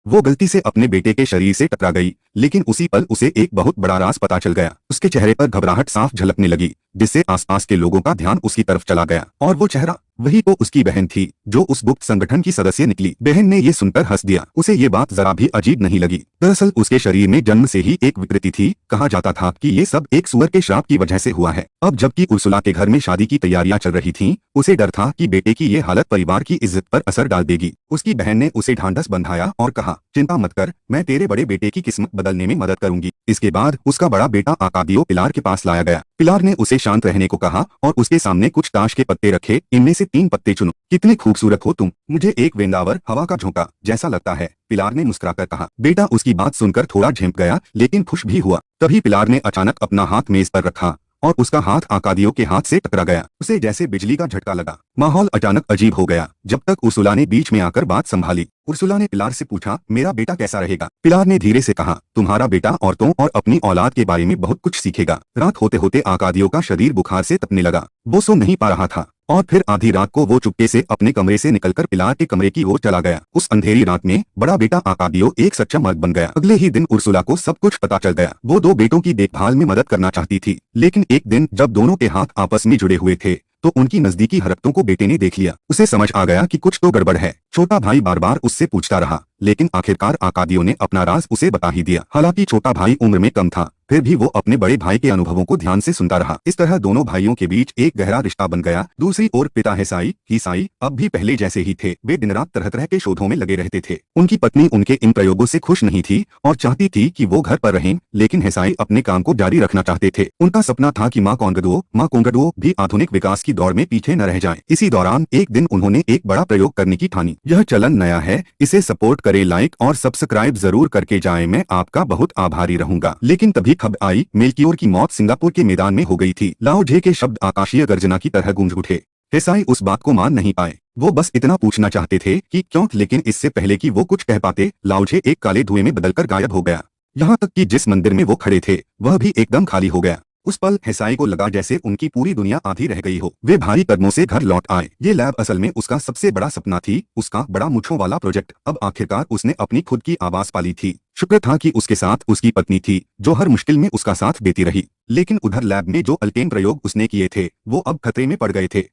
वो गलती से अपने बेटे के शरीर से टकरा गई, लेकिन उसी पल उसे एक बहुत बड़ा राज पता चल गया। उसके चेहरे पर घबराहट साफ झलकने लगी, जिससे आसपास के लोगों का ध्यान उसकी तरफ चला गया। और वो चेहरा वही तो उसकी बहन थी, जो उस गुप्त संगठन की सदस्य निकली। बहन ने ये सुनकर हंस दिया। उसे ये बात जरा भी अजीब नहीं लगी। दरअसल उसके शरीर में जन्म से ही एक विकृति थी। कहा जाता था कि ये सब एक सुअर के श्राप की वजह से हुआ है। अब जबकि उर्सुला के घर में शादी की तैयारियां चल रही थीं, उसे डर था कि बेटे की ये हालत परिवार की इज्जत पर असर डाल देगी। उसकी बहन ने उसे ढांढस बंधाया और कहा, चिंता मत कर, मैं तेरे बड़े बेटे की किस्मत बदलने में मदद करूंगी। इसके बाद उसका बड़ा बेटा आकादियो पिलार के पास लाया गया। पिलार ने उसे शांत रहने को कहा और उसके सामने कुछ ताश के पत्ते रखे। इनमें से 3 पत्ते चुनो। कितने खूबसूरत हो तुम, मुझे एक वेंदावर हवा का झोंका जैसा लगता है, पिलार ने मुस्कुराकर कहा। बेटा उसकी बात सुनकर थोड़ा झिंक गया, लेकिन खुश भी हुआ। तभी पिलार ने अचानक अपना हाथ मेज पर रखा और उसका हाथ आकादियो के हाथ से टकरा गया। उसे जैसे बिजली का झटका लगा। माहौल अचानक अजीब हो गया, जब तक उर्सुला ने बीच में आकर बात संभाली। उर्सुला ने पिलार से पूछा, मेरा बेटा कैसा रहेगा? पिलार ने धीरे से कहा, तुम्हारा बेटा औरतों और अपनी औलाद के बारे में बहुत कुछ सीखेगा। रात होते होते आकादियो का शरीर बुखार से तपने लगा। वो सो नहीं पा रहा था और फिर आधी रात को वो चुपके से अपने कमरे से निकलकर पिलार के कमरे की ओर चला गया। उस अंधेरी रात में बड़ा बेटा आकादियो एक सच्चा मर्द बन गया। अगले ही दिन उर्सुला को सब कुछ पता चल गया। वो 2 बेटों की देखभाल में मदद करना चाहती थी, लेकिन एक दिन जब दोनों के हाथ आपस में जुड़े हुए थे तो उनकी नजदीकी हरकतों को बेटे ने देख लिया। उसे समझ आ गया कि कुछ तो गड़बड़ है। छोटा भाई बार बार उससे पूछता रहा, लेकिन आखिरकार आकादियो ने अपना राज उसे बता ही दिया। हालांकि छोटा भाई उम्र में कम था, फिर भी वो अपने बड़े भाई के अनुभवों को ध्यान से सुनता रहा। इस तरह दोनों भाइयों के बीच एक गहरा रिश्ता बन गया। दूसरी ओर पिता हिसाई अब भी पहले जैसे ही थे। वे दिन रात तरह तरह के शोधों में लगे रहते थे। उनकी पत्नी उनके इन प्रयोगों से खुश नहीं थी और चाहती थी कि वो घर पर रहें, लेकिन हिसाई अपने काम को जारी रखना चाहते थे। उनका सपना था कि माँ कोंगडुओ भी आधुनिक विकास की दौड़ में पीछे न रह जाए। इसी दौरान एक दिन उन्होंने एक बड़ा प्रयोग करने की ठानी। यह चलन नया है, इसे सपोर्ट करे, लाइक और सब्सक्राइब जरूर करके जाए, मैं आपका बहुत आभारी रहूंगा। लेकिन तभी खबर आई, मेल्कियोर की मौत सिंगापुर के मैदान में हो गई थी। लाओ जे के शब्द आकाशीय गर्जना की तरह गूंज उठे। हिसाई उस बात को मान नहीं पाए। वो बस इतना पूछना चाहते थे कि क्यों, लेकिन इससे पहले कि वो कुछ कह पाते, लाओजे एक काले धुएं में बदलकर गायब हो गया। यहाँ तक कि जिस मंदिर में वो खड़े थे वह भी एकदम खाली हो गया। उस पल हिसाई को लगा जैसे उनकी पूरी दुनिया आधी रह गई हो। वे भारी कदमों से घर लौट आए। ये लैब असल में उसका सबसे बड़ा सपना थी, उसका बड़ा मूंछों वाला प्रोजेक्ट। अब आखिरकार उसने अपनी खुद की आवाज पाली थी। शुक्र था कि उसके साथ उसकी पत्नी थी, जो हर मुश्किल में उसका साथ देती रही। लेकिन उधर लैब में जो अल्केन प्रयोग उसने किए थे वो अब खतरे में पड़ गए थे।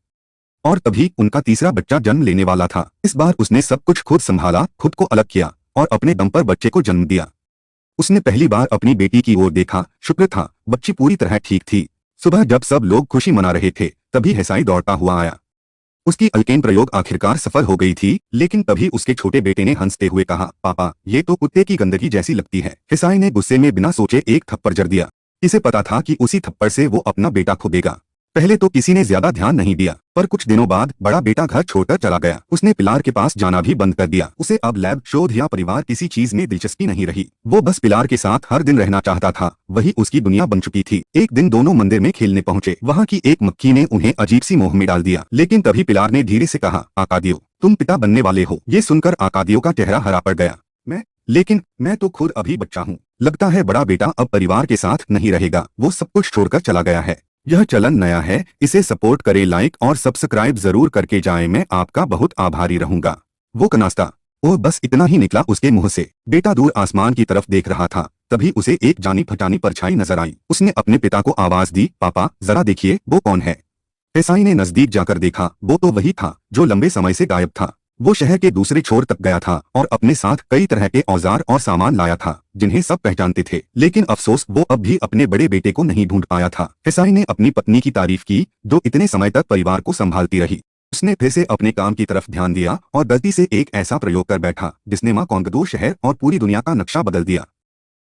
और तभी उनका तीसरा बच्चा जन्म लेने वाला था। इस बार उसने सब कुछ खुद संभाला, खुद को अलग किया और अपने दम पर बच्चे को जन्म दिया। उसने पहली बार अपनी बेटी की ओर देखा। शुक्र था, बच्ची पूरी तरह ठीक थी। सुबह जब सब लोग खुशी मना रहे थे, तभी हिसाई दौड़ता हुआ आया। उसकी अल्केन प्रयोग आखिरकार सफल हो गई थी, लेकिन तभी उसके छोटे बेटे ने हंसते हुए कहा, पापा ये तो कुत्ते की गंदगी जैसी लगती है। हिसाई ने गुस्से में बिना सोचे एक थप्पड़ जड़ दिया। इसे पता था कि उसी थप्पड़ से वो अपना बेटा खो देगा। पहले तो किसी ने ज्यादा ध्यान नहीं दिया, पर कुछ दिनों बाद बड़ा बेटा घर छोड़कर चला गया। उसने पिलार के पास जाना भी बंद कर दिया। उसे अब लैब, शोध या परिवार किसी चीज में दिलचस्पी नहीं रही। वो बस पिलार के साथ हर दिन रहना चाहता था, वही उसकी दुनिया बन चुकी थी। एक दिन दोनों मंदिर में खेलने पहुंचे। वहाँ की एक मक्खी ने उन्हें अजीब सी मोह में डाल दिया। लेकिन तभी पिलार ने धीरे से कहा, आकादियो तुम पिता बनने वाले हो। ये सुनकर आकादियो का चेहरा हरा पड़ गया। लेकिन मैं तो खुद अभी बच्चा हूँ। लगता है बड़ा बेटा अब परिवार के साथ नहीं रहेगा। वो सब कुछ छोड़कर चला गया है। यह चलन नया है, इसे सपोर्ट करे, लाइक और सब्सक्राइब जरूर करके जाए, मैं आपका बहुत आभारी रहूंगा। वो कनास्ता ओह, बस इतना ही निकला उसके मुंह से। बेटा दूर आसमान की तरफ देख रहा था। तभी उसे एक जानी फटानी परछाई नजर आई। उसने अपने पिता को आवाज दी, पापा जरा देखिए वो कौन है। हिसाई ने नजदीक जाकर देखा। वो तो वही था जो लंबे समय से गायब था। वो शहर के दूसरे छोर तक गया था और अपने साथ कई तरह के औजार और सामान लाया था जिन्हें सब पहचानते थे। लेकिन अफसोस वो अब भी अपने बड़े बेटे को नहीं ढूंढ पाया था। हिसाई ने अपनी पत्नी की तारीफ की, जो इतने समय तक परिवार को संभालती रही। उसने फिर से अपने काम की तरफ ध्यान दिया और गलती से एक ऐसा प्रयोग कर बैठा जिसने माँ कोंगडुओ शहर और पूरी दुनिया का नक्शा बदल दिया।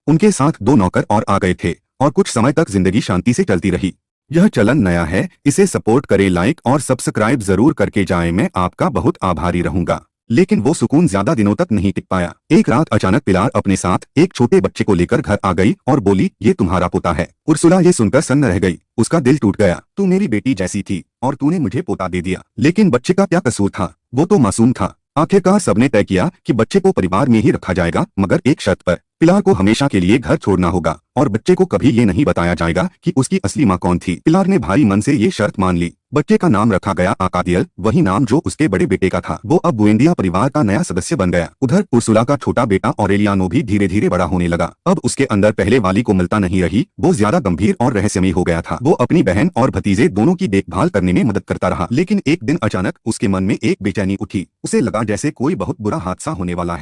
उनके साथ 2 नौकर और आ गए थे और कुछ समय तक जिंदगी शांति से चलती रही। यह चलन नया है, इसे सपोर्ट करे, लाइक और सब्सक्राइब जरूर करके जाए, मैं आपका बहुत आभारी रहूंगा। लेकिन वो सुकून ज्यादा दिनों तक नहीं टिक पाया। एक रात अचानक पिलार अपने साथ एक छोटे बच्चे को लेकर घर आ गई और बोली, ये तुम्हारा पोता है। उर्सुला ये सुनकर सन्न रह गई। उसका दिल टूट गया। तू मेरी बेटी जैसी थी और तूने मुझे पोता दे दिया। लेकिन बच्चे का क्या कसूर था? वो तो मासूम था। आखिरकार सबने तय किया कि बच्चे को परिवार में ही रखा जाएगा, मगर एक शर्त पर। पिलार को हमेशा के लिए घर छोड़ना होगा और बच्चे को कभी ये नहीं बताया जाएगा कि उसकी असली माँ कौन थी। पिलार ने भारी मन से ये शर्त मान ली। बच्चे का नाम रखा गया आकादियल, वही नाम जो उसके बड़े बेटे का था। वो अब बुएंदिया परिवार का नया सदस्य बन गया। उधर उर्सुला का छोटा बेटा ऑरेलियानो भी धीरे धीरे बड़ा होने लगा। अब उसके अंदर पहले वाली को मिलता नहीं रही, वो ज्यादा गंभीर और रहस्यमयी हो गया था। वो अपनी बहन और भतीजे दोनों की देखभाल करने में मदद करता रहा, लेकिन एक दिन अचानक उसके मन में एक बेचैनी उठी। उसे लगा जैसे कोई बहुत बुरा हादसा होने वाला है।